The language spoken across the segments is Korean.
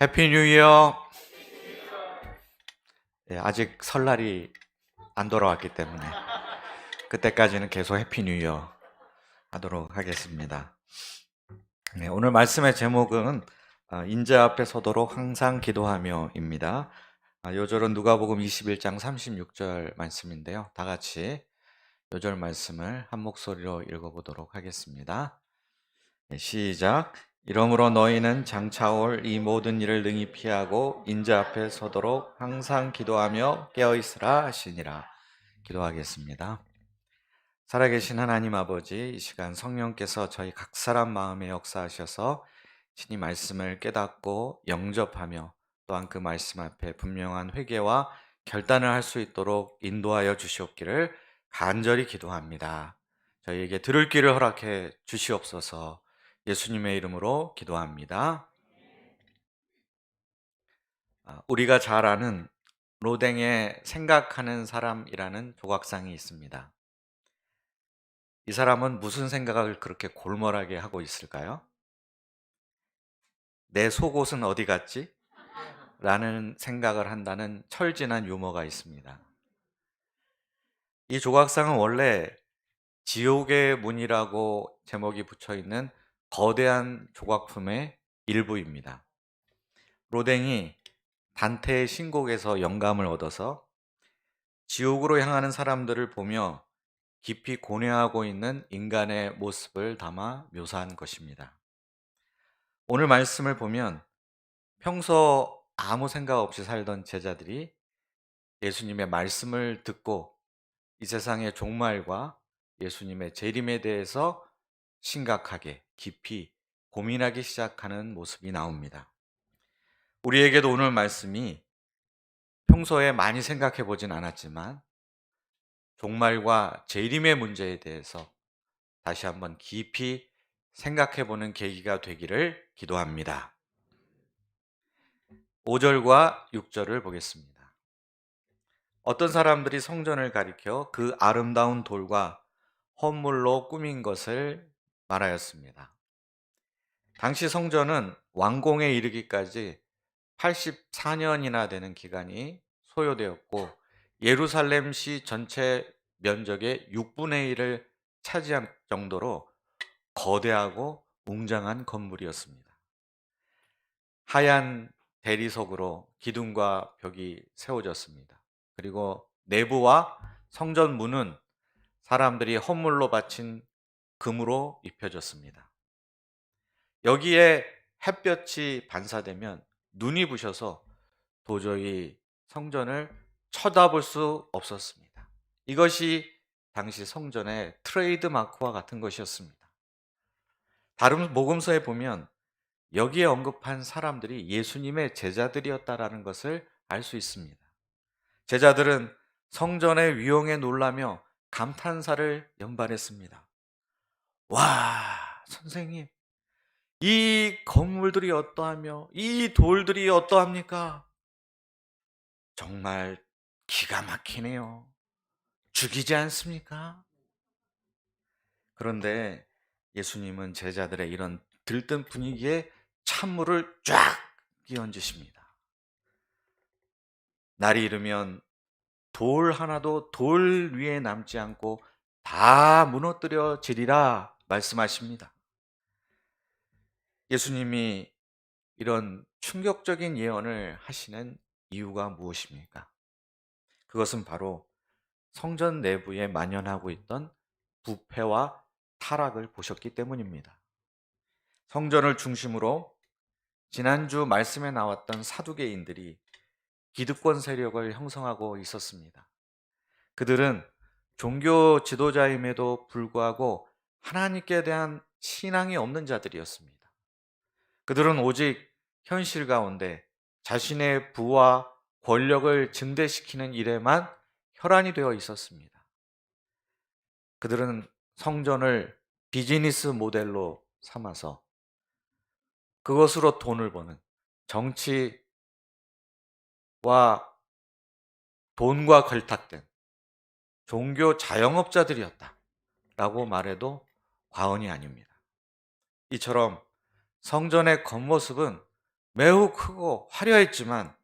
해피 뉴 이어. 예, 아직 설날이 안 돌아왔기 때문에 그때까지는 계속 해피 뉴 이어 하도록 하겠습니다. 네, 오늘 말씀의 제목은 인자 앞에 서도록 항상 기도하며입니다. 요절은 누가복음 21장 36절 말씀인데요. 다 같이 요절 말씀을 한 목소리로 읽어보도록 하겠습니다. 네, 시작. 이러므로 너희는 장차 올 이 모든 일을 능히 피하고 인자 앞에 서도록 항상 기도하며 깨어있으라 하시니라. 기도하겠습니다. 살아계신 하나님 아버지, 이 시간 성령께서 저희 각 사람 마음에 역사하셔서 신이 말씀을 깨닫고 영접하며 또한 그 말씀 앞에 분명한 회개와 결단을 할 수 있도록 인도하여 주시옵기를 간절히 기도합니다. 저희에게 들을 길을 허락해 주시옵소서. 예수님의 이름으로 기도합니다. 우리가 잘 아는 로댕의 생각하는 사람이라는 조각상이 있습니다. 이 사람은 무슨 생각을 그렇게 골몰하게 하고 있을까요? 내 속옷은 어디 갔지? 라는 생각을 한다는 철진한 유머가 있습니다. 이 조각상은 원래 지옥의 문이라고 제목이 붙여 있는 거대한 조각품의 일부입니다. 로댕이 단테의 신곡에서 영감을 얻어서 지옥으로 향하는 사람들을 보며 깊이 고뇌하고 있는 인간의 모습을 담아 묘사한 것입니다. 오늘 말씀을 보면 평소 아무 생각 없이 살던 제자들이 예수님의 말씀을 듣고 이 세상의 종말과 예수님의 재림에 대해서 심각하게 깊이 고민하기 시작하는 모습이 나옵니다. 우리에게도 오늘 말씀이 평소에 많이 생각해 보진 않았지만 종말과 재림의 문제에 대해서 다시 한번 깊이 생각해 보는 계기가 되기를 기도합니다. 5절과 6절을 보겠습니다. 어떤 사람들이 성전을 가리켜 그 아름다운 돌과 헌물로 꾸민 것을 말하였습니다. 당시 성전은 완공에 이르기까지 84년이나 되는 기간이 소요되었고 예루살렘시 전체 면적의 6분의 1을 차지할 정도로 거대하고 웅장한 건물이었습니다. 하얀 대리석으로 기둥과 벽이 세워졌습니다. 그리고 내부와 성전 문은 사람들이 헌물로 바친 금으로 입혀졌습니다. 여기에 햇볕이 반사되면 눈이 부셔서 도저히 성전을 쳐다볼 수 없었습니다. 이것이 당시 성전의 트레이드 마크와 같은 것이었습니다. 다른 복음서에 보면 여기에 언급한 사람들이 예수님의 제자들이었다라는 것을 알 수 있습니다. 제자들은 성전의 위용에 놀라며 감탄사를 연발했습니다. 와, 선생님, 이 건물들이 어떠하며 이 돌들이 어떠합니까? 정말 기가 막히네요. 죽이지 않습니까? 그런데 예수님은 제자들의 이런 들뜬 분위기에 찬물을 쫙 끼얹으십니다. 날이 이르면 돌 하나도 돌 위에 남지 않고 다 무너뜨려지리라 말씀하십니다. 예수님이 이런 충격적인 예언을 하시는 이유가 무엇입니까? 그것은 바로 성전 내부에 만연하고 있던 부패와 타락을 보셨기 때문입니다. 성전을 중심으로 지난주 말씀에 나왔던 사두개인들이 기득권 세력을 형성하고 있었습니다. 그들은 종교 지도자임에도 불구하고 하나님께 대한 신앙이 없는 자들이었습니다. 그들은 오직 현실 가운데 자신의 부와 권력을 증대시키는 일에만 혈안이 되어 있었습니다. 그들은 성전을 비즈니스 모델로 삼아서 그것으로 돈을 버는 정치와 돈과 걸탁된 종교 자영업자들이었다라고 말해도 과언이 아닙니다. 이처럼 성전의 겉모습은 매우 크고 화려했지만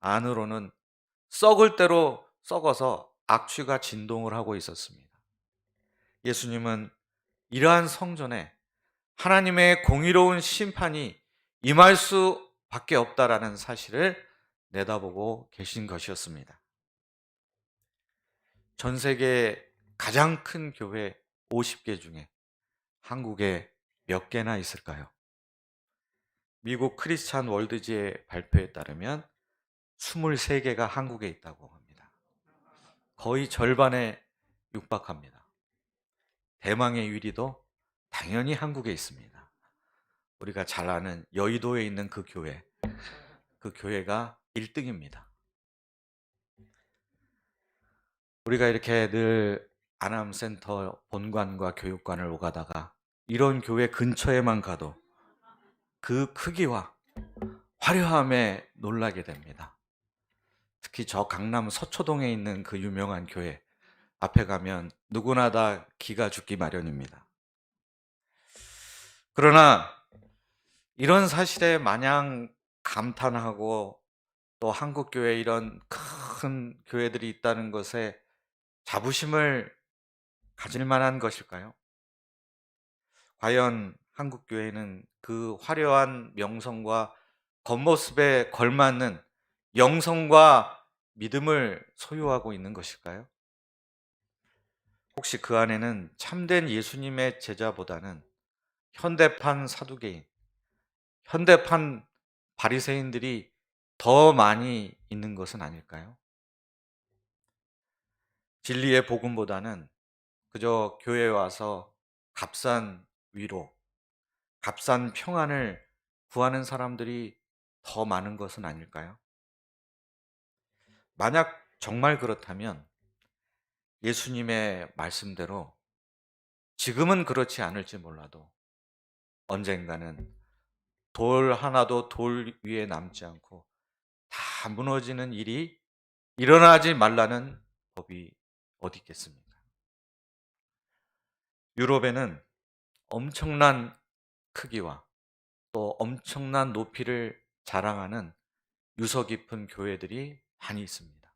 안으로는 썩을 대로 썩어서 악취가 진동을 하고 있었습니다. 예수님은 이러한 성전에 하나님의 공의로운 심판이 임할 수밖에 없다라는 사실을 내다보고 계신 것이었습니다. 전 세계 가장 큰 교회 50개 중에 한국에 몇 개나 있을까요? 미국 크리스찬 월드지의 발표에 따르면 23개가 한국에 있다고 합니다. 거의 절반에 육박합니다. 대망의 1위도 당연히 한국에 있습니다. 우리가 잘 아는 여의도에 있는 그 교회가 1등입니다. 우리가 이렇게 늘 아남센터 본관과 교육관을 오가다가 이런 교회 근처에만 가도 그 크기와 화려함에 놀라게 됩니다. 특히 저 강남 서초동에 있는 그 유명한 교회 앞에 가면 누구나 다 기가 죽기 마련입니다. 그러나 이런 사실에 마냥 감탄하고 또 한국교회 이런 큰 교회들이 있다는 것에 자부심을 가질 만한 것일까요? 과연 한국교회는 그 화려한 명성과 겉모습에 걸맞는 영성과 믿음을 소유하고 있는 것일까요? 혹시 그 안에는 참된 예수님의 제자보다는 현대판 사두개인, 현대판 바리새인들이 더 많이 있는 것은 아닐까요? 진리의 복음보다는 그저 교회에 와서 값싼 위로, 값싼 평안을 구하는 사람들이 더 많은 것은 아닐까요? 만약 정말 그렇다면 예수님의 말씀대로 지금은 그렇지 않을지 몰라도 언젠가는 돌 하나도 돌 위에 남지 않고 다 무너지는 일이 일어나지 말라는 법이 어디 있겠습니까? 유럽에는 엄청난 크기와 또 엄청난 높이를 자랑하는 유서 깊은 교회들이 많이 있습니다.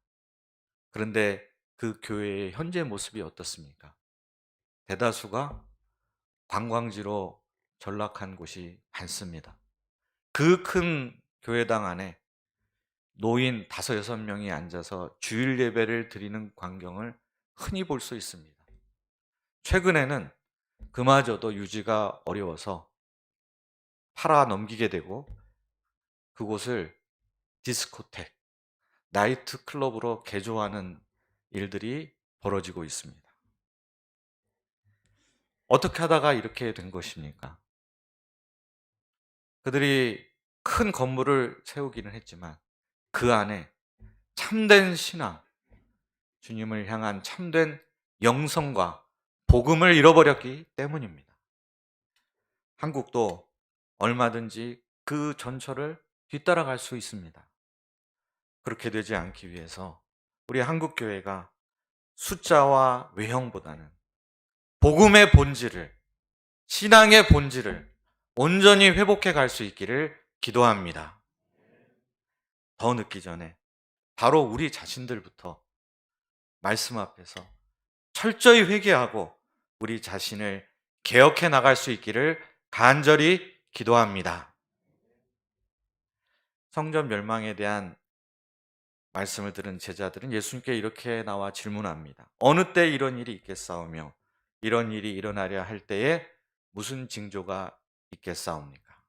그런데 그 교회의 현재 모습이 어떻습니까? 대다수가 관광지로 전락한 곳이 많습니다. 그 큰 교회당 안에 노인 5, 6명이 앉아서 주일 예배를 드리는 광경을 흔히 볼 수 있습니다. 최근에는 그마저도 유지가 어려워서 팔아 넘기게 되고 그곳을 디스코텍, 나이트 클럽으로 개조하는 일들이 벌어지고 있습니다. 어떻게 하다가 이렇게 된 것입니까? 그들이 큰 건물을 세우기는 했지만 그 안에 참된 신앙, 주님을 향한 참된 영성과 복음을 잃어버렸기 때문입니다. 한국도 얼마든지 그 전철을 뒤따라갈 수 있습니다. 그렇게 되지 않기 위해서 우리 한국교회가 숫자와 외형보다는 복음의 본질을, 신앙의 본질을 온전히 회복해 갈 수 있기를 기도합니다. 더 늦기 전에 바로 우리 자신들부터 말씀 앞에서 철저히 회개하고 우리 자신을 개혁해 나갈 수 있기를 간절히 기도합니다. 성전 멸망에 대한 말씀을 들은 제자들은 예수님께 이렇게 나와 질문합니다. 어느 때 이런 일이 있겠사오며 이런 일이 일어나려 할 때에 무슨 징조가 있겠사옵니까?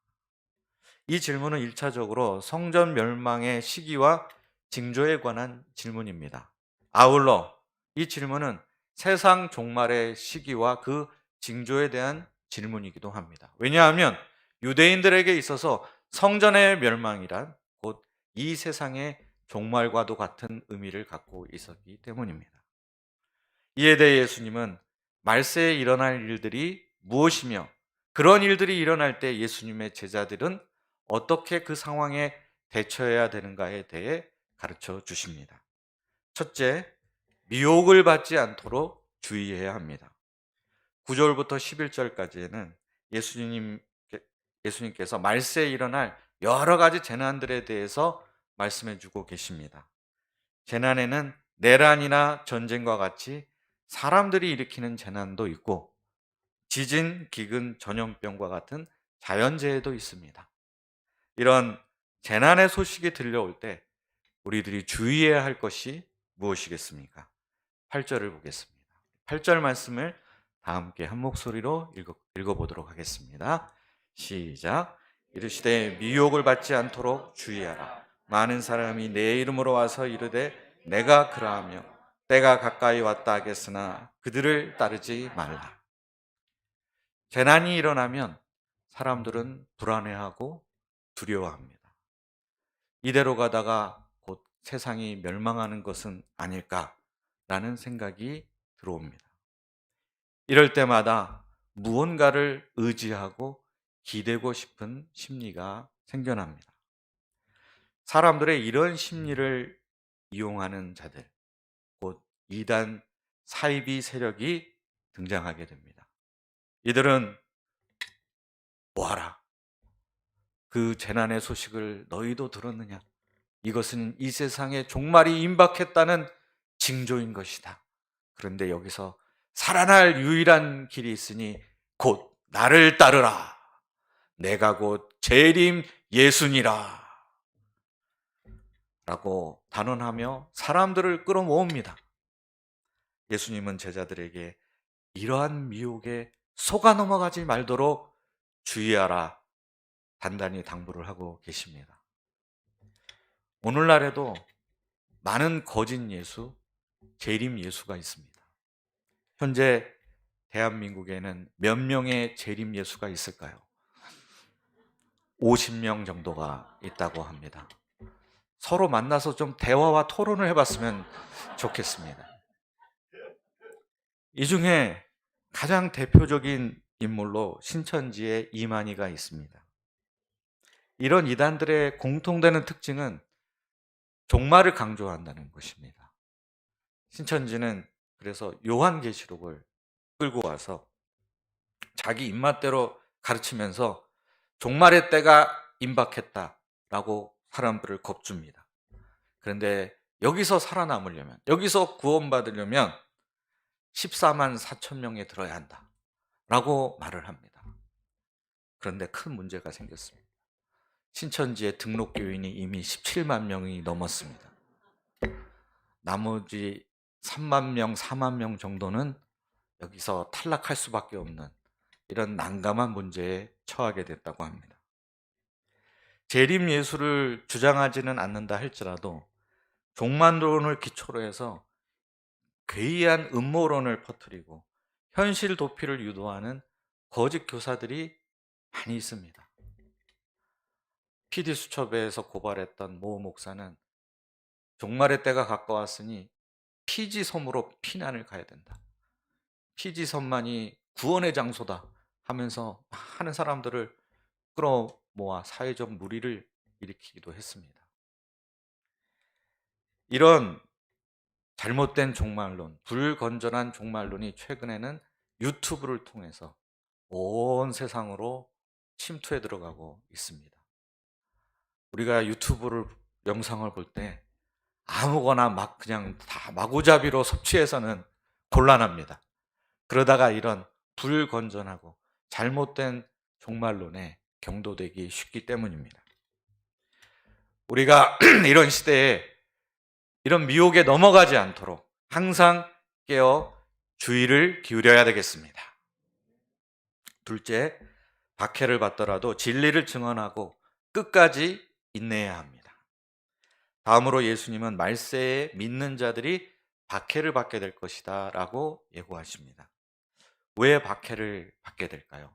이 질문은 1차적으로 성전 멸망의 시기와 징조에 관한 질문입니다. 아울러 이 질문은 세상 종말의 시기와 그 징조에 대한 질문이기도 합니다. 왜냐하면 유대인들에게 있어서 성전의 멸망이란 곧 이 세상의 종말과도 같은 의미를 갖고 있었기 때문입니다. 이에 대해 예수님은 말세에 일어날 일들이 무엇이며 그런 일들이 일어날 때 예수님의 제자들은 어떻게 그 상황에 대처해야 되는가에 대해 가르쳐 주십니다. 첫째, 미혹을 받지 않도록 주의해야 합니다. 9절부터 11절까지는 예수님께서 말세에 일어날 여러 가지 재난들에 대해서 말씀해 주고 계십니다. 재난에는 내란이나 전쟁과 같이 사람들이 일으키는 재난도 있고 지진, 기근, 전염병과 같은 자연재해도 있습니다. 이런 재난의 소식이 들려올 때 우리들이 주의해야 할 것이 무엇이겠습니까? 8절을 보겠습니다. 8절 말씀을 다 함께 한 목소리로 읽어보도록 하겠습니다. 시작. 이르시되 미혹을 받지 않도록 주의하라. 많은 사람이 내 이름으로 와서 이르되 내가 그러하며 때가 가까이 왔다 하겠으나 그들을 따르지 말라. 재난이 일어나면 사람들은 불안해하고 두려워합니다. 이대로 가다가 곧 세상이 멸망하는 것은 아닐까라는 생각이 들어옵니다. 이럴 때마다 무언가를 의지하고 기대고 싶은 심리가 생겨납니다. 사람들의 이런 심리를 이용하는 자들, 곧 이단 사이비 세력이 등장하게 됩니다. 이들은 뭐하라? 그 재난의 소식을 너희도 들었느냐? 이것은 이 세상에 종말이 임박했다는 징조인 것이다. 그런데 여기서 살아날 유일한 길이 있으니 곧 나를 따르라. 내가 곧 재림 예수니라. 라고 단언하며 사람들을 끌어모읍니다. 예수님은 제자들에게 이러한 미혹에 속아 넘어가지 말도록 주의하라 단단히 당부를 하고 계십니다. 오늘날에도 많은 거짓 예수, 재림 예수가 있습니다. 현재 대한민국에는 몇 명의 재림 예수가 있을까요? 50명 정도가 있다고 합니다. 서로 만나서 좀 대화와 토론을 해봤으면 좋겠습니다. 이 중에 가장 대표적인 인물로 신천지의 이만희가 있습니다. 이런 이단들의 공통되는 특징은 종말을 강조한다는 것입니다. 신천지는 그래서 요한계시록을 끌고 와서 자기 입맛대로 가르치면서 종말의 때가 임박했다라고 사람들을 겁줍니다. 그런데 여기서 살아남으려면, 여기서 구원받으려면 14만 4천 명에 들어야 한다라고 말을 합니다. 그런데 큰 문제가 생겼습니다. 신천지의 등록 교인이 이미 17만 명이 넘었습니다. 나머지 3만 명, 4만 명 정도는 여기서 탈락할 수밖에 없는 이런 난감한 문제에 처하게 됐다고 합니다. 재림 예수를 주장하지는 않는다 할지라도 종말론을 기초로 해서 괴이한 음모론을 퍼뜨리고 현실 도피를 유도하는 거짓 교사들이 많이 있습니다. PD수첩에서 고발했던 모 목사는 종말의 때가 가까웠으니 피지섬으로 피난을 가야 된다. 피지섬만이 구원의 장소다 하면서 많은 사람들을 끌어모아 사회적 물의를 일으키기도 했습니다. 이런 잘못된 종말론, 불건전한 종말론이 최근에는 유튜브를 통해서 온 세상으로 침투해 들어가고 있습니다. 우리가 유튜브를 영상을 볼 때 아무거나 막 그냥 다 마구잡이로 섭취해서는 곤란합니다. 그러다가 이런 불건전하고 잘못된 종말론에 경도되기 쉽기 때문입니다. 우리가 이런 시대에 이런 미혹에 넘어가지 않도록 항상 깨어 주의를 기울여야 되겠습니다. 둘째, 박해를 받더라도 진리를 증언하고 끝까지 인내해야 합니다. 다음으로 예수님은 말세에 믿는 자들이 박해를 받게 될 것이다 라고 예고하십니다. 왜 박해를 받게 될까요?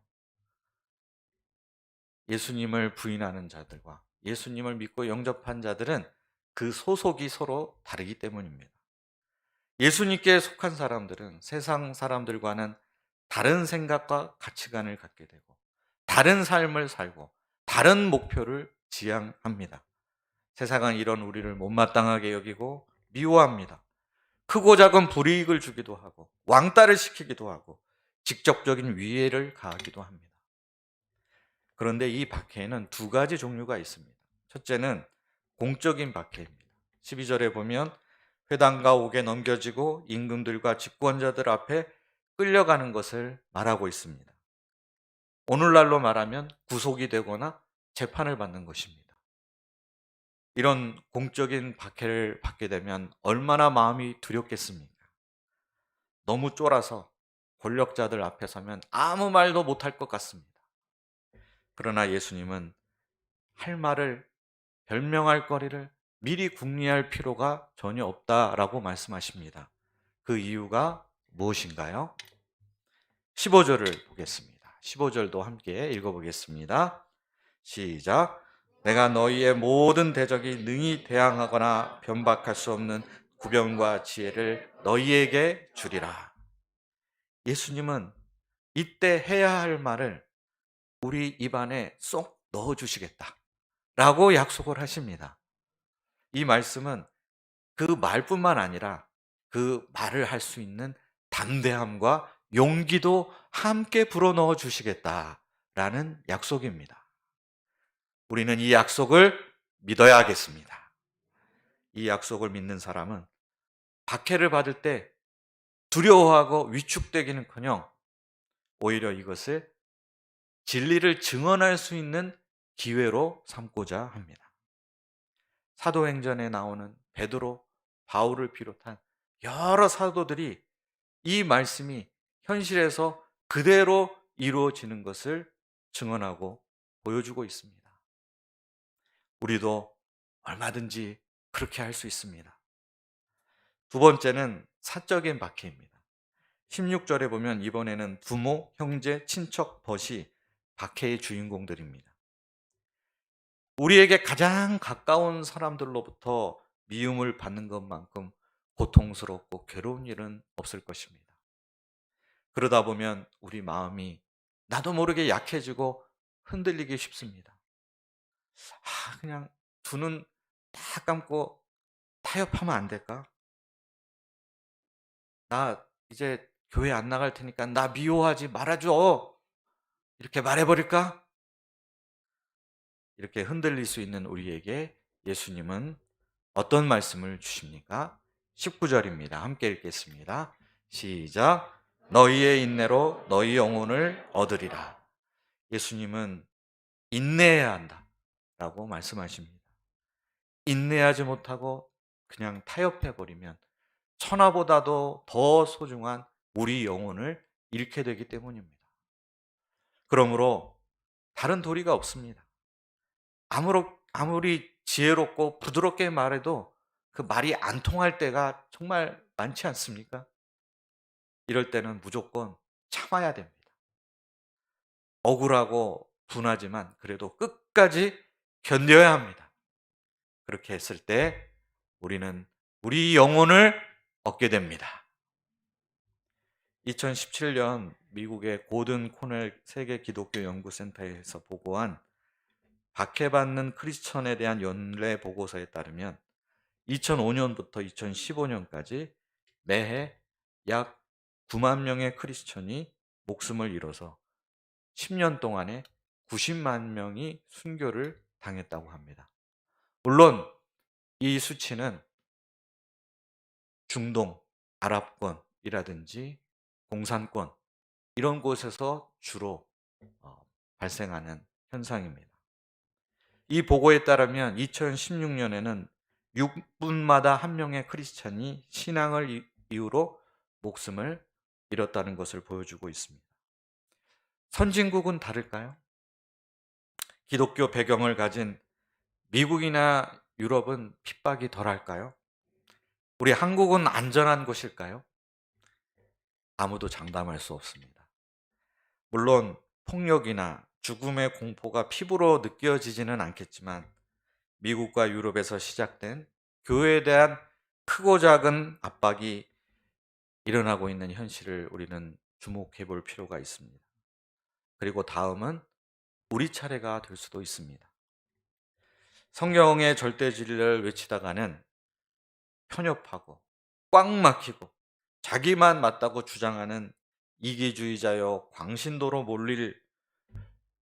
예수님을 부인하는 자들과 예수님을 믿고 영접한 자들은 그 소속이 서로 다르기 때문입니다. 예수님께 속한 사람들은 세상 사람들과는 다른 생각과 가치관을 갖게 되고 다른 삶을 살고 다른 목표를 지향합니다. 세상은 이런 우리를 못마땅하게 여기고 미워합니다. 크고 작은 불이익을 주기도 하고 왕따를 시키기도 하고 직접적인 위해를 가하기도 합니다. 그런데 이 박해에는 두 가지 종류가 있습니다. 첫째는 공적인 박해입니다. 12절에 보면 회당과 옥에 넘겨지고 임금들과 집권자들 앞에 끌려가는 것을 말하고 있습니다. 오늘날로 말하면 구속이 되거나 재판을 받는 것입니다. 이런 공적인 박해를 받게 되면 얼마나 마음이 두렵겠습니까? 너무 쫄아서 권력자들 앞에 서면 아무 말도 못할 것 같습니다. 그러나 예수님은 할 말을, 변명할 거리를 미리 궁리할 필요가 전혀 없다라고 말씀하십니다. 그 이유가 무엇인가요? 15절을 보겠습니다. 15절도 함께 읽어보겠습니다. 시작. 내가 너희의 모든 대적이 능히 대항하거나 변박할 수 없는 구변과 지혜를 너희에게 주리라. 예수님은 이때 해야 할 말을 우리 입안에 쏙 넣어주시겠다 라고 약속을 하십니다. 이 말씀은 그 말뿐만 아니라 그 말을 할 수 있는 담대함과 용기도 함께 불어넣어 주시겠다라는 약속입니다. 우리는 이 약속을 믿어야 하겠습니다. 이 약속을 믿는 사람은 박해를 받을 때 두려워하고 위축되기는커녕 오히려 이것을 진리를 증언할 수 있는 기회로 삼고자 합니다. 사도행전에 나오는 베드로, 바울을 비롯한 여러 사도들이 이 말씀이 현실에서 그대로 이루어지는 것을 증언하고 보여주고 있습니다. 우리도 얼마든지 그렇게 할 수 있습니다. 두 번째는 사적인 박해입니다. 16절에 보면 이번에는 부모, 형제, 친척, 벗이 박해의 주인공들입니다. 우리에게 가장 가까운 사람들로부터 미움을 받는 것만큼 고통스럽고 괴로운 일은 없을 것입니다. 그러다 보면 우리 마음이 나도 모르게 약해지고 흔들리기 쉽습니다. 그냥 두 눈 다 감고 타협하면 안 될까? 나 이제 교회 안 나갈 테니까 나 미워하지 말아줘. 이렇게 말해버릴까? 이렇게 흔들릴 수 있는 우리에게 예수님은 어떤 말씀을 주십니까? 19절입니다. 함께 읽겠습니다. 시작. 너희의 인내로 너희 영혼을 얻으리라. 예수님은 인내해야 한다 라고 말씀하십니다. 인내하지 못하고 그냥 타협해버리면 천하보다도 더 소중한 우리 영혼을 잃게 되기 때문입니다. 그러므로 다른 도리가 없습니다. 아무리 지혜롭고 부드럽게 말해도 그 말이 안 통할 때가 정말 많지 않습니까? 이럴 때는 무조건 참아야 됩니다. 억울하고 분하지만 그래도 끝까지 견뎌야 합니다. 그렇게 했을 때 우리는 우리 영혼을 얻게 됩니다. 2017년 미국의 고든 코넬 세계 기독교 연구센터에서 보고한 박해받는 크리스천에 대한 연례 보고서에 따르면 2005년부터 2015년까지 매해 약 9만 명의 크리스천이 목숨을 잃어서 10년 동안에 90만 명이 순교를 당했다고 합니다. 물론 이 수치는 중동, 아랍권이라든지 공산권 이런 곳에서 주로 발생하는 현상입니다. 이 보고에 따르면 2016년에는 6분마다 1명의 크리스찬이 신앙을 이유로 목숨을 잃었다는 것을 보여주고 있습니다. 선진국은 다를까요? 기독교 배경을 가진 미국이나 유럽은 핍박이 덜할까요? 우리 한국은 안전한 곳일까요? 아무도 장담할 수 없습니다. 물론 폭력이나 죽음의 공포가 피부로 느껴지지는 않겠지만 미국과 유럽에서 시작된 교회에 대한 크고 작은 압박이 일어나고 있는 현실을 우리는 주목해 볼 필요가 있습니다. 그리고 다음은 우리 차례가 될 수도 있습니다. 성경의 절대 진리를 외치다가는 편협하고 꽉 막히고 자기만 맞다고 주장하는 이기주의자여 광신도로 몰릴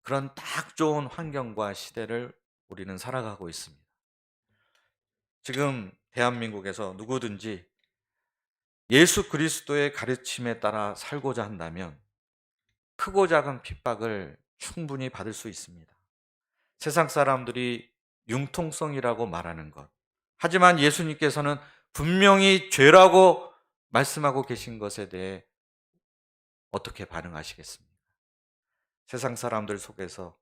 그런 딱 좋은 환경과 시대를 우리는 살아가고 있습니다. 지금 대한민국에서 누구든지 예수 그리스도의 가르침에 따라 살고자 한다면 크고 작은 핍박을 충분히 받을 수 있습니다. 세상 사람들이 융통성이라고 말하는 것. 하지만 예수님께서는 분명히 죄라고 말씀하고 계신 것에 대해 어떻게 반응하시겠습니까? 세상 사람들 속에서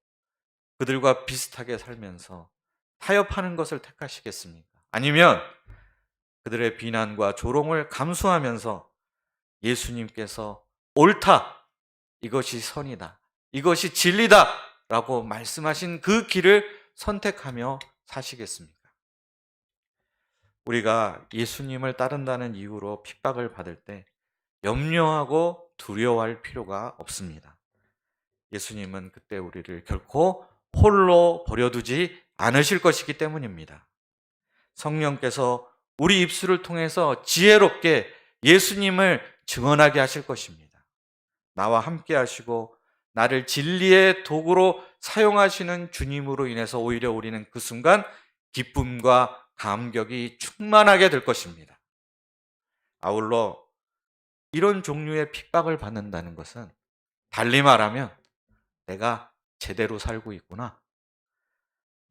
그들과 비슷하게 살면서 타협하는 것을 택하시겠습니까? 아니면 그들의 비난과 조롱을 감수하면서 예수님께서 옳다, 이것이 선이다, 이것이 진리다 라고 말씀하신 그 길을 선택하며 사시겠습니까? 우리가 예수님을 따른다는 이유로 핍박을 받을 때 염려하고 두려워할 필요가 없습니다. 예수님은 그때 우리를 결코 홀로 버려두지 않으실 것이기 때문입니다. 성령께서 우리 입술을 통해서 지혜롭게 예수님을 증언하게 하실 것입니다. 나와 함께 하시고 나를 진리의 도구로 사용하시는 주님으로 인해서 오히려 우리는 그 순간 기쁨과 감격이 충만하게 될 것입니다. 아울러 이런 종류의 핍박을 받는다는 것은 달리 말하면 내가 제대로 살고 있구나,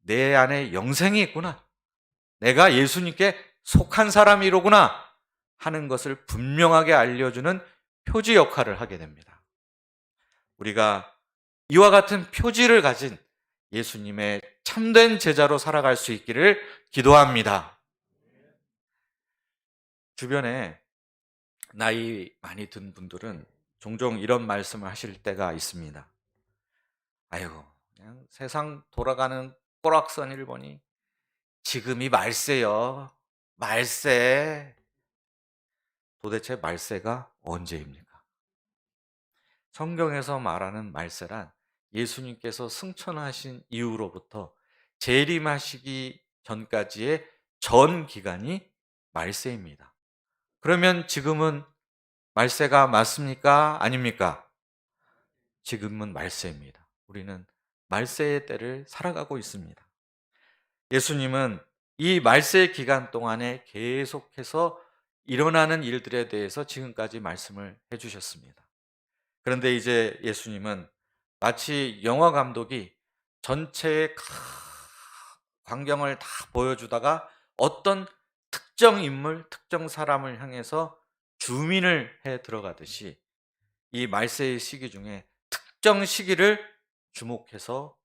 내 안에 영생이 있구나, 내가 예수님께 속한 사람이로구나 하는 것을 분명하게 알려주는 표지 역할을 하게 됩니다. 우리가 이와 같은 표지를 가진 예수님의 참된 제자로 살아갈 수 있기를 기도합니다. 주변에 나이 많이 든 분들은 종종 이런 말씀을 하실 때가 있습니다. 아이고, 그냥 세상 돌아가는 꼬락서니를 보니 지금이 말세요. 말세. 도대체 말세가 언제입니까? 성경에서 말하는 말세란 예수님께서 승천하신 이후로부터 재림하시기 전까지의 전 기간이 말세입니다. 그러면 지금은 말세가 맞습니까? 아닙니까? 지금은 말세입니다. 우리는 말세의 때를 살아가고 있습니다. 예수님은 이 말세 기간 동안에 계속해서 일어나는 일들에 대해서 지금까지 말씀을 해주셨습니다. 그런데 이제 예수님은 마치 영화 감독이 전체의 광경을 다 보여주다가 어떤 특정 인물, 특정 사람을 향해서 주민을 해 들어가듯이 이 말세의 시기 중에 특정 시기를 주목해서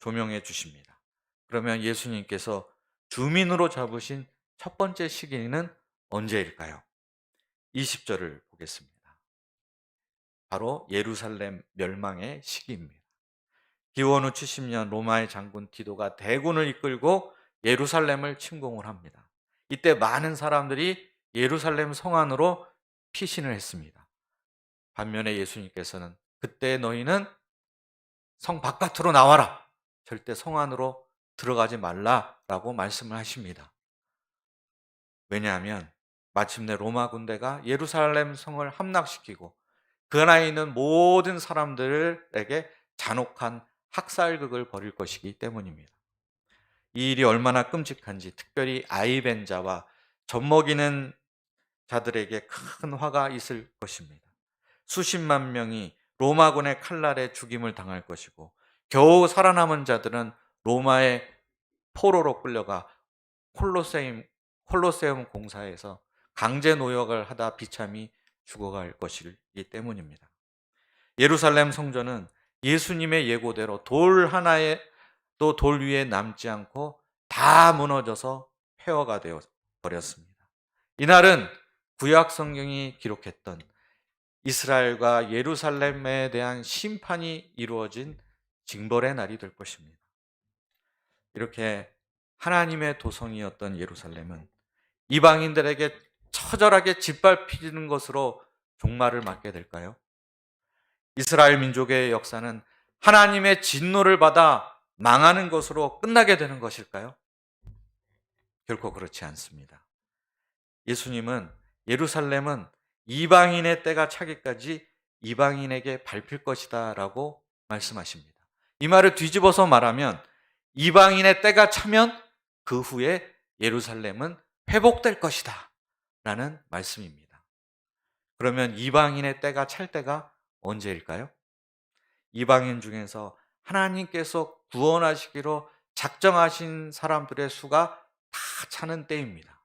조명해 주십니다. 그러면 예수님께서 주민으로 잡으신 첫 번째 시기는 언제일까요? 20절을 보겠습니다. 바로 예루살렘 멸망의 시기입니다. 기원 후 70년 로마의 장군 디도가 대군을 이끌고 예루살렘을 침공을 합니다. 이때 많은 사람들이 예루살렘 성 안으로 피신을 했습니다. 반면에 예수님께서는 그때 너희는 성 바깥으로 나와라, 절대 성 안으로 들어가지 말라라고 말씀을 하십니다. 왜냐하면 마침내 로마 군대가 예루살렘 성을 함락시키고 그 나라에 있는 모든 사람들에게 잔혹한 학살극을 벌일 것이기 때문입니다. 이 일이 얼마나 끔찍한지 특별히 아이벤 자와 젖먹이는 자들에게 큰 화가 있을 것입니다. 수십만 명이 로마군의 칼날에 죽임을 당할 것이고 겨우 살아남은 자들은 로마의 포로로 끌려가 콜로세움 공사에서 강제 노역을 하다 비참히 죽어갈 것이기 때문입니다. 예루살렘 성전은 예수님의 예고대로 돌 하나에 또 돌 위에 남지 않고 다 무너져서 폐허가 되어 버렸습니다. 이날은 구약 성경이 기록했던 이스라엘과 예루살렘에 대한 심판이 이루어진 징벌의 날이 될 것입니다. 이렇게 하나님의 도성이었던 예루살렘은 이방인들에게 처절하게 짓밟히는 것으로 종말을 맞게 될까요? 이스라엘 민족의 역사는 하나님의 진노를 받아 망하는 것으로 끝나게 되는 것일까요? 결코 그렇지 않습니다. 예수님은 예루살렘은 이방인의 때가 차기까지 이방인에게 밟힐 것이다 라고 말씀하십니다. 이 말을 뒤집어서 말하면 이방인의 때가 차면 그 후에 예루살렘은 회복될 것이다 라는 말씀입니다. 그러면 이방인의 때가 찰 때가 언제일까요? 이방인 중에서 하나님께서 구원하시기로 작정하신 사람들의 수가 다 차는 때입니다.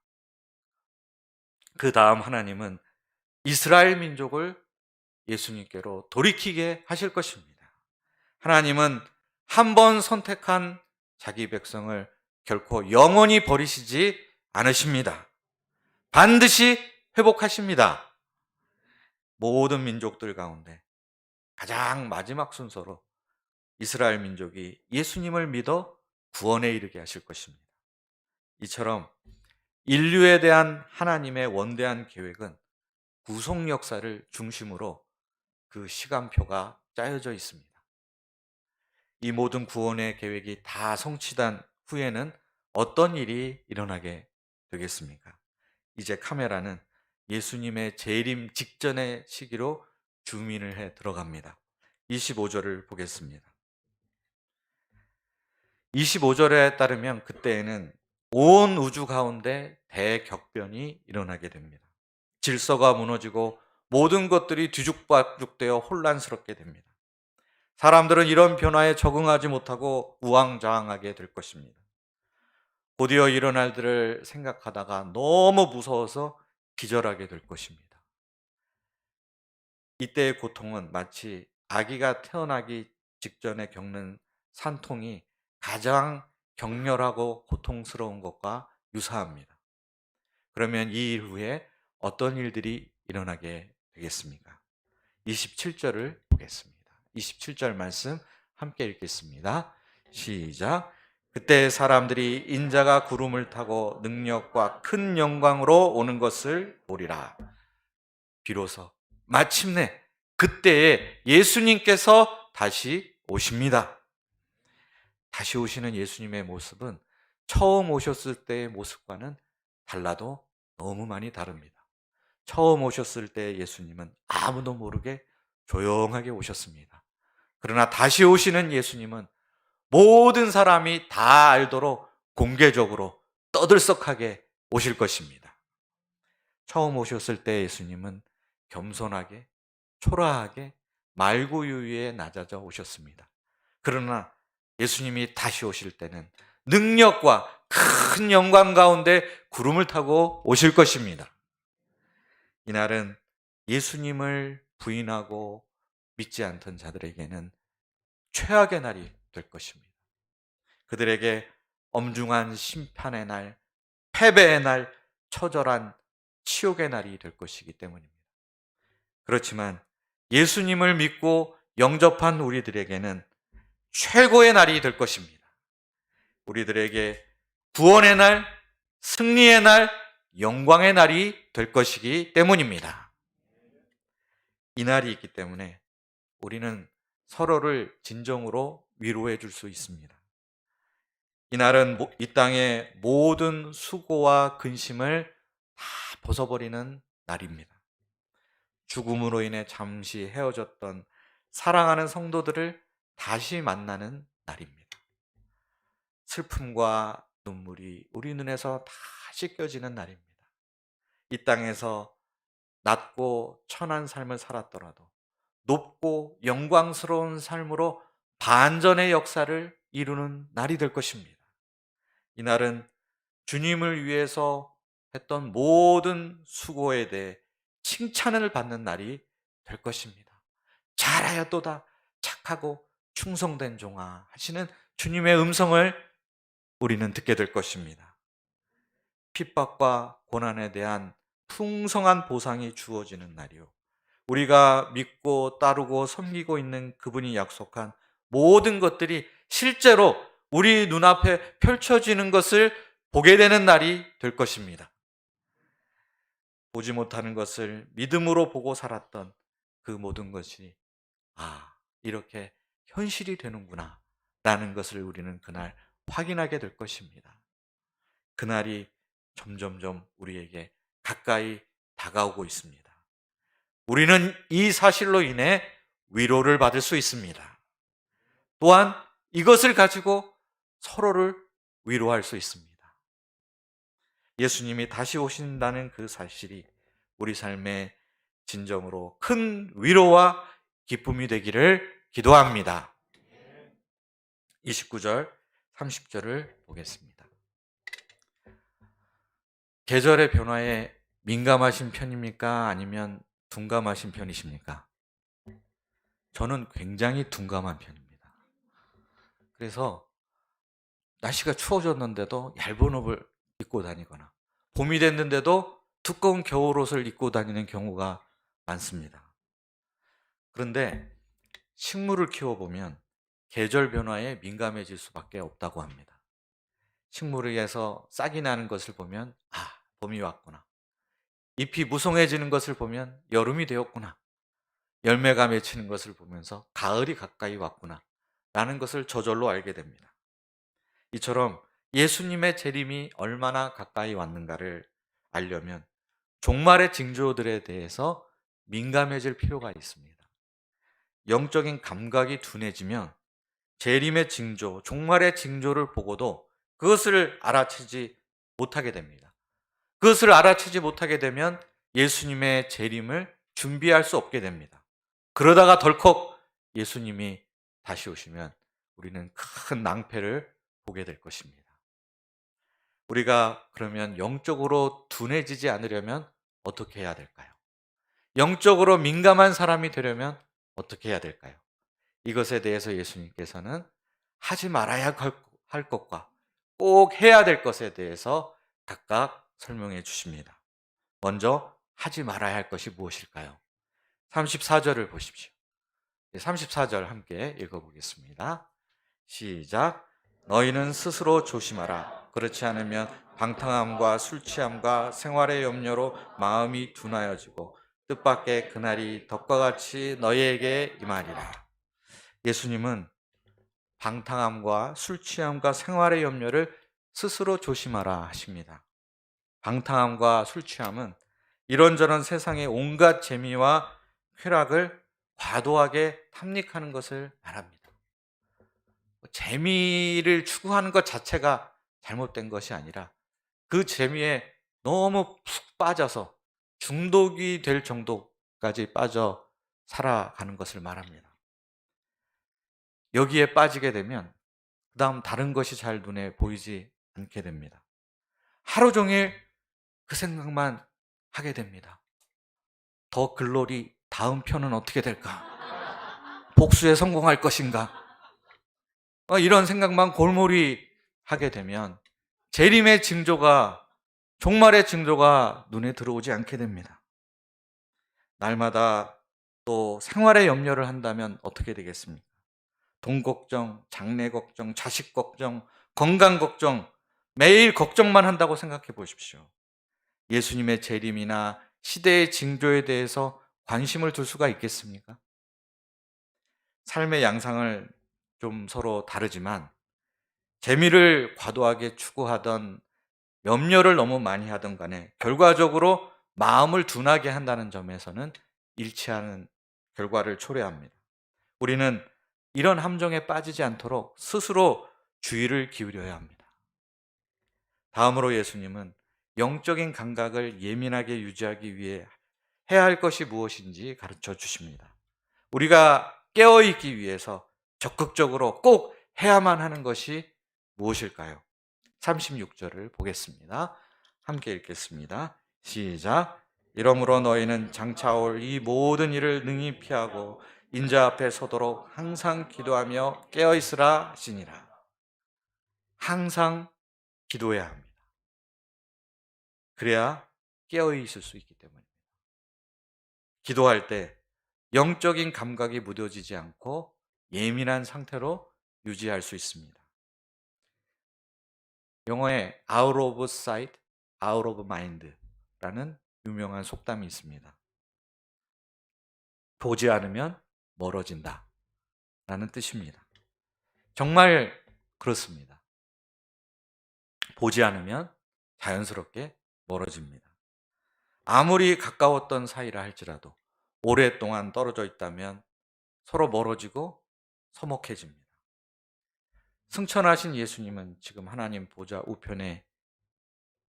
그 다음 하나님은 이스라엘 민족을 예수님께로 돌이키게 하실 것입니다. 하나님은 한 번 선택한 자기 백성을 결코 영원히 버리시지 않으십니다. 반드시 회복하십니다. 모든 민족들 가운데 가장 마지막 순서로 이스라엘 민족이 예수님을 믿어 구원에 이르게 하실 것입니다. 이처럼 인류에 대한 하나님의 원대한 계획은 구속 역사를 중심으로 그 시간표가 짜여져 있습니다. 이 모든 구원의 계획이 다 성취된 후에는 어떤 일이 일어나게 되겠습니까? 이제 카메라는 예수님의 재림 직전의 시기로 줌인을 해 들어갑니다. 25절을 보겠습니다. 25절에 따르면 그때에는 온 우주 가운데 대격변이 일어나게 됩니다. 질서가 무너지고 모든 것들이 뒤죽박죽되어 혼란스럽게 됩니다. 사람들은 이런 변화에 적응하지 못하고 우왕좌왕하게 될 것입니다. 곧이어 일어날 일을 생각하다가 너무 무서워서 기절하게 될 것입니다. 이때의 고통은 마치 아기가 태어나기 직전에 겪는 산통이 가장 격렬하고 고통스러운 것과 유사합니다. 그러면 이 이후에 어떤 일들이 일어나게 되겠습니까? 27절을 보겠습니다. 27절 말씀 함께 읽겠습니다. 시작. 그때 사람들이 인자가 구름을 타고 능력과 큰 영광으로 오는 것을 보리라. 비로소 마침내 그때에 예수님께서 다시 오십니다. 다시 오시는 예수님의 모습은 처음 오셨을 때의 모습과는 달라도 너무 많이 다릅니다. 처음 오셨을 때 예수님은 아무도 모르게 조용하게 오셨습니다. 그러나 다시 오시는 예수님은 모든 사람이 다 알도록 공개적으로 떠들썩하게 오실 것입니다. 처음 오셨을 때 예수님은 겸손하게, 초라하게, 말구유유에 낮아져 오셨습니다. 그러나 예수님이 다시 오실 때는 능력과 큰 영광 가운데 구름을 타고 오실 것입니다. 이날은 예수님을 부인하고 믿지 않던 자들에게는 최악의 날이 될 것입니다. 그들에게 엄중한 심판의 날, 패배의 날, 처절한 치욕의 날이 될 것이기 때문입니다. 그렇지만 예수님을 믿고 영접한 우리들에게는 최고의 날이 될 것입니다. 우리들에게 구원의 날, 승리의 날, 영광의 날이 될 것이기 때문입니다. 이 날이 있기 때문에 우리는 서로를 진정으로 위로해 줄 수 있습니다. 이날은 이 땅의 모든 수고와 근심을 다 벗어버리는 날입니다. 죽음으로 인해 잠시 헤어졌던 사랑하는 성도들을 다시 만나는 날입니다. 슬픔과 눈물이 우리 눈에서 다 씻겨지는 날입니다. 이 땅에서 낮고 천한 삶을 살았더라도 높고 영광스러운 삶으로 반전의 역사를 이루는 날이 될 것입니다. 이날은 주님을 위해서 했던 모든 수고에 대해 칭찬을 받는 날이 될 것입니다. 잘하였도다 착하고 충성된 종아 하시는 주님의 음성을 우리는 듣게 될 것입니다. 핍박과 고난에 대한 풍성한 보상이 주어지는 날이요. 우리가 믿고 따르고 섬기고 있는 그분이 약속한 모든 것들이 실제로 우리 눈앞에 펼쳐지는 것을 보게 되는 날이 될 것입니다. 보지 못하는 것을 믿음으로 보고 살았던 그 모든 것이 이렇게 현실이 되는구나 라는 것을 우리는 그날 확인하게 될 것입니다. 그날이 점점점 우리에게 가까이 다가오고 있습니다. 우리는 이 사실로 인해 위로를 받을 수 있습니다. 또한 이것을 가지고 서로를 위로할 수 있습니다. 예수님이 다시 오신다는 그 사실이 우리 삶의 진정으로 큰 위로와 기쁨이 되기를 기도합니다. 29절, 30절을 보겠습니다. 계절의 변화에 민감하신 편입니까? 아니면 둔감하신 편이십니까? 저는 굉장히 둔감한 편입니다. 그래서 날씨가 추워졌는데도 얇은 옷을 입고 다니거나 봄이 됐는데도 두꺼운 겨울옷을 입고 다니는 경우가 많습니다. 그런데 식물을 키워보면 계절 변화에 민감해질 수밖에 없다고 합니다. 식물에서 싹이 나는 것을 보면 봄이 왔구나. 잎이 무성해지는 것을 보면 여름이 되었구나. 열매가 맺히는 것을 보면서 가을이 가까이 왔구나 라는 것을 저절로 알게 됩니다. 이처럼 예수님의 재림이 얼마나 가까이 왔는가를 알려면 종말의 징조들에 대해서 민감해질 필요가 있습니다. 영적인 감각이 둔해지면 재림의 징조, 종말의 징조를 보고도 그것을 알아채지 못하게 됩니다. 그것을 알아채지 못하게 되면 예수님의 재림을 준비할 수 없게 됩니다. 그러다가 덜컥 예수님이 다시 오시면 우리는 큰 낭패를 보게 될 것입니다. 우리가 그러면 영적으로 둔해지지 않으려면 어떻게 해야 될까요? 영적으로 민감한 사람이 되려면 어떻게 해야 될까요? 이것에 대해서 예수님께서는 하지 말아야 할 것과 꼭 해야 될 것에 대해서 각각 설명해 주십니다. 먼저 하지 말아야 할 것이 무엇일까요? 34절을 보십시오. 34절 함께 읽어보겠습니다. 시작. 너희는 스스로 조심하라. 그렇지 않으면 방탕함과 술 취함과 생활의 염려로 마음이 둔하여지고 뜻밖의 그날이 덕과 같이 너희에게 임하리라. 예수님은 방탕함과 술 취함과 생활의 염려를 스스로 조심하라 하십니다. 방탕함과 술 취함은 이런저런 세상의 온갖 재미와 쾌락을 과도하게 탐닉하는 것을 말합니다. 재미를 추구하는 것 자체가 잘못된 것이 아니라 그 재미에 너무 푹 빠져서 중독이 될 정도까지 빠져 살아가는 것을 말합니다. 여기에 빠지게 되면 그 다음 다른 것이 잘 눈에 보이지 않게 됩니다. 하루 종일 그 생각만 하게 됩니다. 더 글로리 다음 편은 어떻게 될까? 복수에 성공할 것인가? 이런 생각만 골몰이 하게 되면 재림의 징조가, 종말의 징조가 눈에 들어오지 않게 됩니다. 날마다 또 생활의 염려를 한다면 어떻게 되겠습니까? 돈 걱정, 장래 걱정, 자식 걱정, 건강 걱정, 매일 걱정만 한다고 생각해 보십시오. 예수님의 재림이나 시대의 징조에 대해서 관심을 둘 수가 있겠습니까? 삶의 양상을 좀 서로 다르지만 재미를 과도하게 추구하던 염려를 너무 많이 하던 간에 결과적으로 마음을 둔하게 한다는 점에서는 일치하는 결과를 초래합니다. 우리는 이런 함정에 빠지지 않도록 스스로 주의를 기울여야 합니다. 다음으로 예수님은 영적인 감각을 예민하게 유지하기 위해 해야 할 것이 무엇인지 가르쳐 주십니다. 우리가 깨어있기 위해서 적극적으로 꼭 해야만 하는 것이 무엇일까요? 36절을 보겠습니다. 함께 읽겠습니다. 시작. 이러므로 너희는 장차 올 이 모든 일을 능히 피하고 인자 앞에 서도록 항상 기도하며 깨어있으라 하시니라. 항상 기도해야 합니다. 그래야 깨어있을 수 있기 때문입니다. 기도할 때 영적인 감각이 무뎌지지 않고 예민한 상태로 유지할 수 있습니다. 영어에 out of sight, out of mind라는 유명한 속담이 있습니다. 보지 않으면 멀어진다 라는 뜻입니다. 정말 그렇습니다. 보지 않으면 자연스럽게 멀어집니다. 아무리 가까웠던 사이라 할지라도 오랫동안 떨어져 있다면 서로 멀어지고 서먹해집니다. 승천하신 예수님은 지금 하나님 보좌 우편에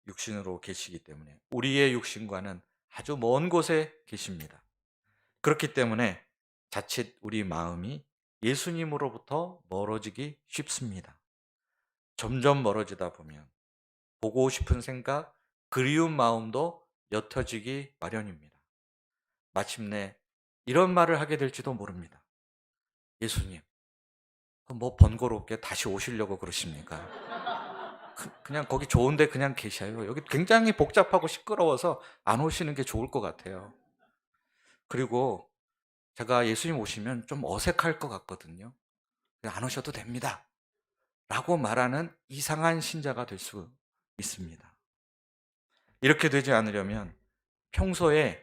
육신으로 계시기 때문에 우리의 육신과는 아주 먼 곳에 계십니다. 그렇기 때문에 자칫 우리 마음이 예수님으로부터 멀어지기 쉽습니다. 점점 멀어지다 보면 보고 싶은 생각, 그리운 마음도 옅어지기 마련입니다. 마침내 이런 말을 하게 될지도 모릅니다. 예수님, 뭐 번거롭게 다시 오시려고 그러십니까? 그냥 거기 좋은데 그냥 계셔요. 여기 굉장히 복잡하고 시끄러워서 안 오시는 게 좋을 것 같아요. 그리고 제가 예수님 오시면 좀 어색할 것 같거든요. 안 오셔도 됩니다. 라고 말하는 이상한 신자가 될 수 있습니다. 이렇게 되지 않으려면 평소에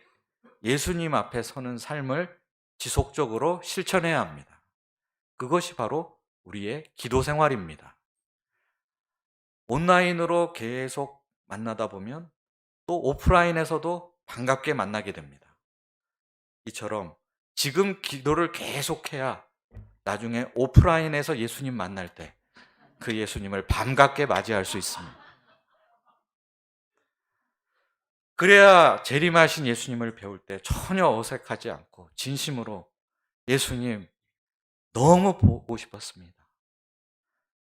예수님 앞에 서는 삶을 지속적으로 실천해야 합니다. 그것이 바로 우리의 기도 생활입니다. 온라인으로 계속 만나다 보면 또 오프라인에서도 반갑게 만나게 됩니다. 이처럼 지금 기도를 계속해야 나중에 오프라인에서 예수님 만날 때 그 예수님을 반갑게 맞이할 수 있습니다. 그래야 재림하신 예수님을 배울 때 전혀 어색하지 않고 진심으로 예수님 너무 보고 싶었습니다.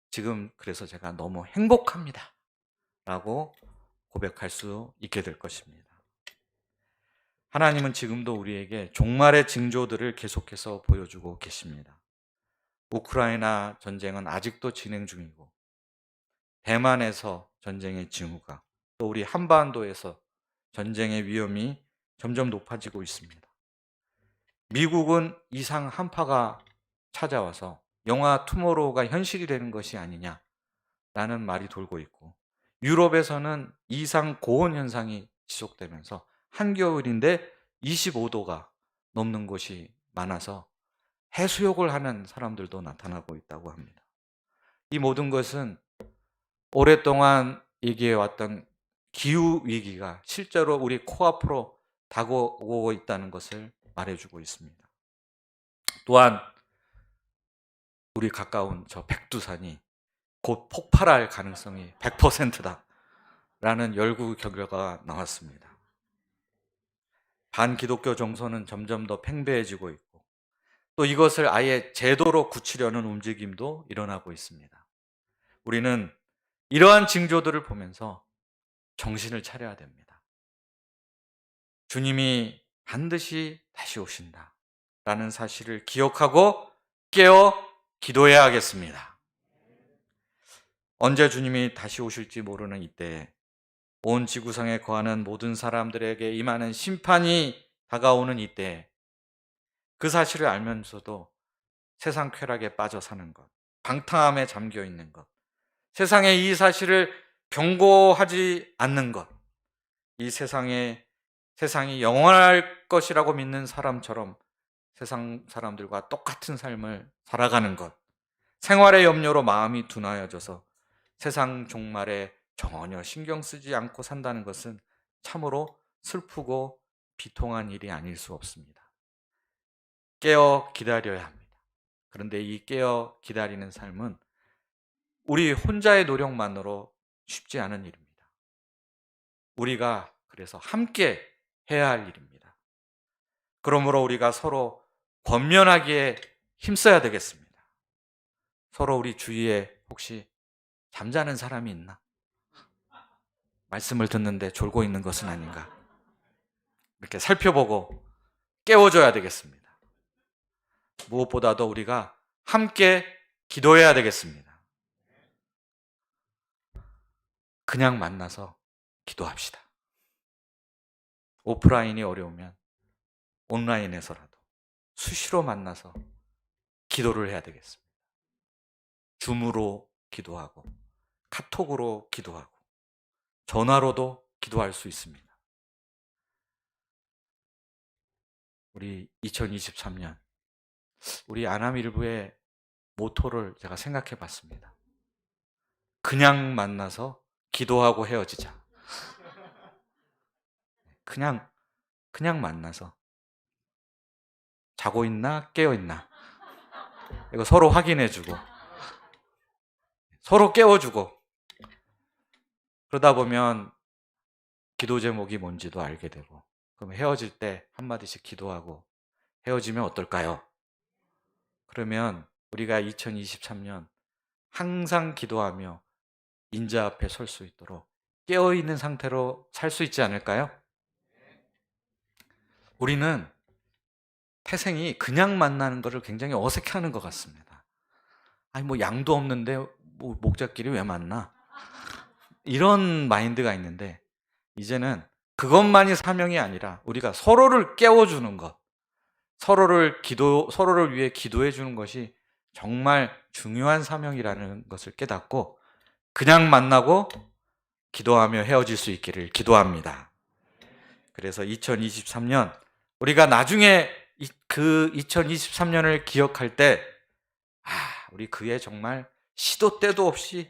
지금 그래서 제가 너무 행복합니다. 라고 고백할 수 있게 될 것입니다. 하나님은 지금도 우리에게 종말의 징조들을 계속해서 보여주고 계십니다. 우크라이나 전쟁은 아직도 진행 중이고 대만에서 전쟁의 징후가 또 우리 한반도에서 전쟁의 위험이 점점 높아지고 있습니다. 미국은 이상 한파가 찾아와서 영화 투모로우가 현실이 되는 것이 아니냐라는 말이 돌고 있고 유럽에서는 이상 고온 현상이 지속되면서 한겨울인데 25도가 넘는 곳이 많아서 해수욕을 하는 사람들도 나타나고 있다고 합니다. 이 모든 것은 오랫동안 얘기해왔던 기후위기가 실제로 우리 코앞으로 다가오고 있다는 것을 말해주고 있습니다. 또한 우리 가까운 저 백두산이 곧 폭발할 가능성이 100%다 라는 연구 결과가 나왔습니다. 반기독교 정서는 점점 더 팽배해지고 있고 또 이것을 아예 제도로 굳히려는 움직임도 일어나고 있습니다. 우리는 이러한 징조들을 보면서 정신을 차려야 됩니다. 주님이 반드시 다시 오신다 라는 사실을 기억하고 깨어 기도해야 하겠습니다. 언제 주님이 다시 오실지 모르는 이때에 온 지구상에 거하는 모든 사람들에게 임하는 심판이 다가오는 이때에 그 사실을 알면서도 세상 쾌락에 빠져 사는 것, 방탕함에 잠겨 있는 것, 세상에 이 사실을 경고하지 않는 것, 이 세상이 영원할 것이라고 믿는 사람처럼 세상 사람들과 똑같은 삶을 살아가는 것, 생활의 염려로 마음이 둔하여져서 세상 종말에 전혀 신경 쓰지 않고 산다는 것은 참으로 슬프고 비통한 일이 아닐 수 없습니다. 깨어 기다려야 합니다. 그런데 이 깨어 기다리는 삶은 우리 혼자의 노력만으로 쉽지 않은 일입니다. 우리가 그래서 함께 해야 할 일입니다. 그러므로 우리가 서로 권면하기에 힘써야 되겠습니다. 서로 우리 주위에 혹시 잠자는 사람이 있나? 말씀을 듣는데 졸고 있는 것은 아닌가? 이렇게 살펴보고 깨워줘야 되겠습니다. 무엇보다도 우리가 함께 기도해야 되겠습니다. 그냥 만나서 기도합시다. 오프라인이 어려우면 온라인에서라도 수시로 만나서 기도를 해야 되겠습니다. 줌으로 기도하고 카톡으로 기도하고 전화로도 기도할 수 있습니다. 우리 2023년 우리 아남일부의 모토를 제가 생각해 봤습니다. 그냥 만나서 기도하고 헤어지자. 그냥 만나서 자고 있나 깨어 있나 이거 서로 확인해 주고 서로 깨워주고, 그러다 보면 기도 제목이 뭔지도 알게 되고, 그럼 헤어질 때 한마디씩 기도하고 헤어지면 어떨까요? 그러면 우리가 2023년 항상 기도하며 인자 앞에 설 수 있도록 깨어있는 상태로 살 수 있지 않을까요? 우리는 태생이 그냥 만나는 것을 굉장히 어색해하는 것 같습니다. 아니 뭐 양도 없는데 뭐 목자끼리 왜 만나? 이런 마인드가 있는데, 이제는 그것만이 사명이 아니라 우리가 서로를 깨워주는 것, 서로를 위해 기도해 주는 것이 정말 중요한 사명이라는 것을 깨닫고 그냥 만나고 기도하며 헤어질 수 있기를 기도합니다. 그래서 2023년 우리가 나중에 그 2023년을 기억할 때 우리 그해 정말 시도 때도 없이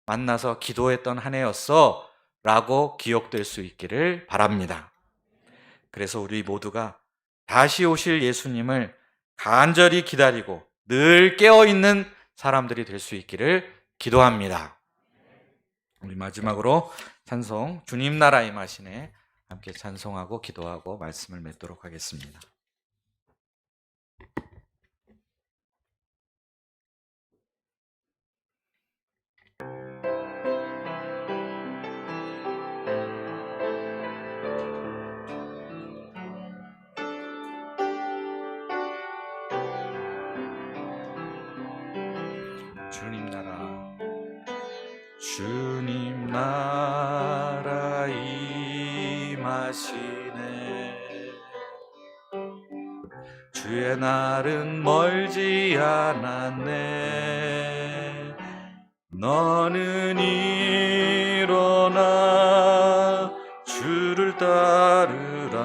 만나서 기도했던 한 해였어 라고 기억될 수 있기를 바랍니다. 그래서 우리 모두가 다시 오실 예수님을 간절히 기다리고 늘 깨어있는 사람들이 될 수 있기를 기도합니다. 우리 마지막으로 찬송 주님 나라 임하시네 함께 찬송하고 기도하고 말씀을 맺도록 하겠습니다. 주님 나라 임하시네. 주의 날은 멀지 않았네. 너는 일어나 주를 따르라.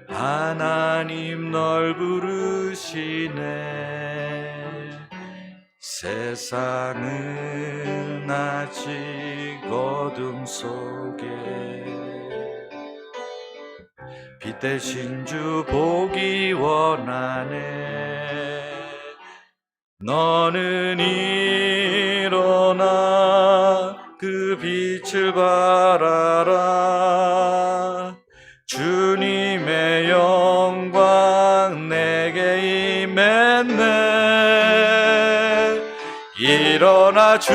하나님 널 부르시네. 세상은 아직 어둠 속에 빛 대신 주 보기 원하네. 너는 일어나 그 빛을 바라라. 주님의 영광 내게 임했네. 일어나 주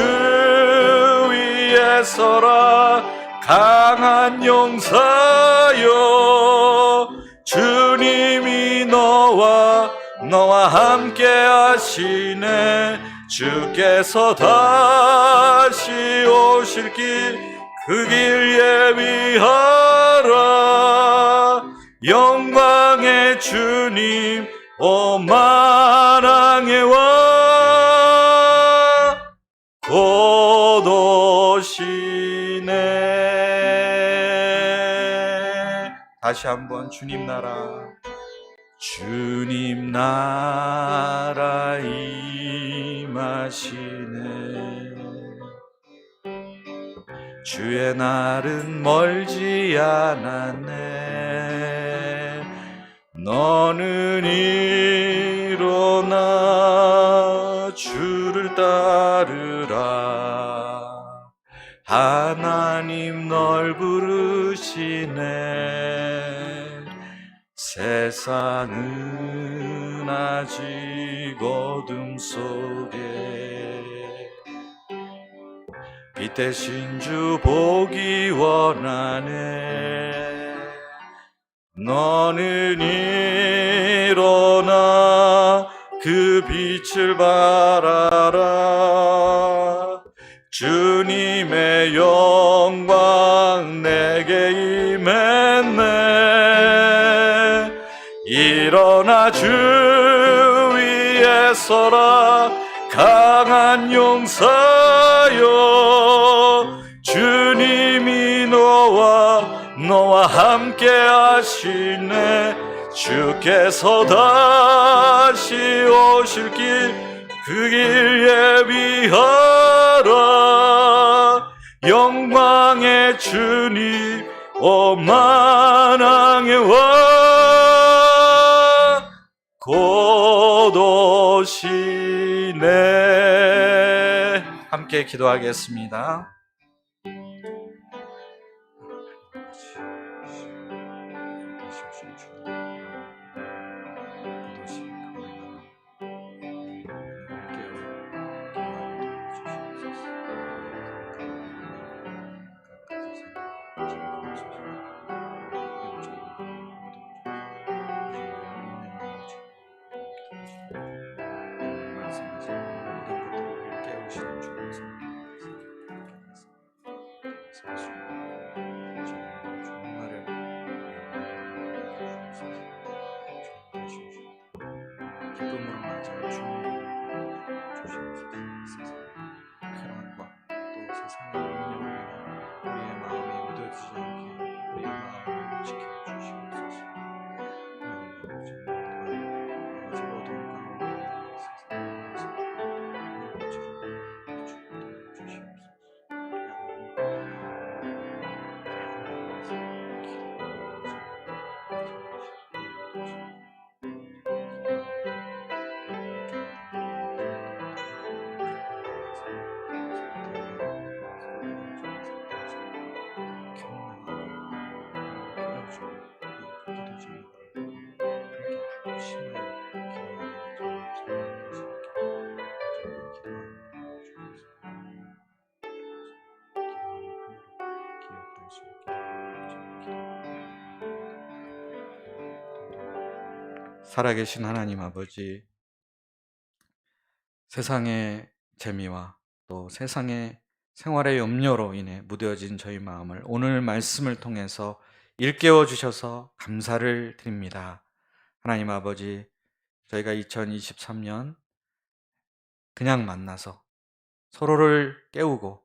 위에 서라. 강한 용사여. 주님이 너와 함께 하시네. 주께서 다시 오실 길 그 길 예비하라. 영광의 주님 오 만왕의 왕 곧 오시네. 다시 한번 주님 나라. 주님 나라 임하시네. 주의 날은 멀지 않았네. 너는 일어나 주를 따르라. 하나님 널 부르시네. 세상은 아직 어둠 속에 빛 대신 주 보기 원하네. 너는 일어나 그 빛을 바라라. 주님의 영광 내게 임했네. 일어나 주 위에 서라. 강한 용사여. 주님이 너와 함께 하시네. 주께서 다시 오실 길 그 길 예비하라. 영광의 주님 오 만왕의 왕 곧 오시네. 함께 기도하겠습니다. 기쁨으로 맞아 주시옵소서. 쾌락과 또 세상의 운명이 우리의 마음에 묻어지지 않게 우리의 마음을 지켜주시옵소서. 하나님 아버지, 아버지 어두운 가운데 세상에서 빛을 주시옵소서. 살아계신 하나님 아버지, 세상의 재미와 또 세상의 생활의 염려로 인해 무뎌진 저희 마음을 오늘 말씀을 통해서 일깨워 주셔서 감사를 드립니다. 하나님 아버지, 저희가 2023년 그냥 만나서 서로를 깨우고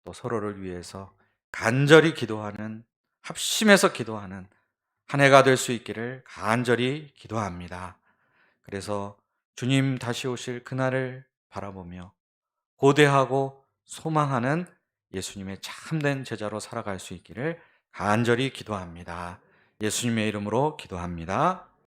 또 서로를 위해서 간절히 기도하는, 합심해서 기도하는 한 해가 될 수 있기를 간절히 기도합니다. 그래서 주님 다시 오실 그날을 바라보며 고대하고 소망하는 예수님의 참된 제자로 살아갈 수 있기를 간절히 기도합니다. 예수님의 이름으로 기도합니다.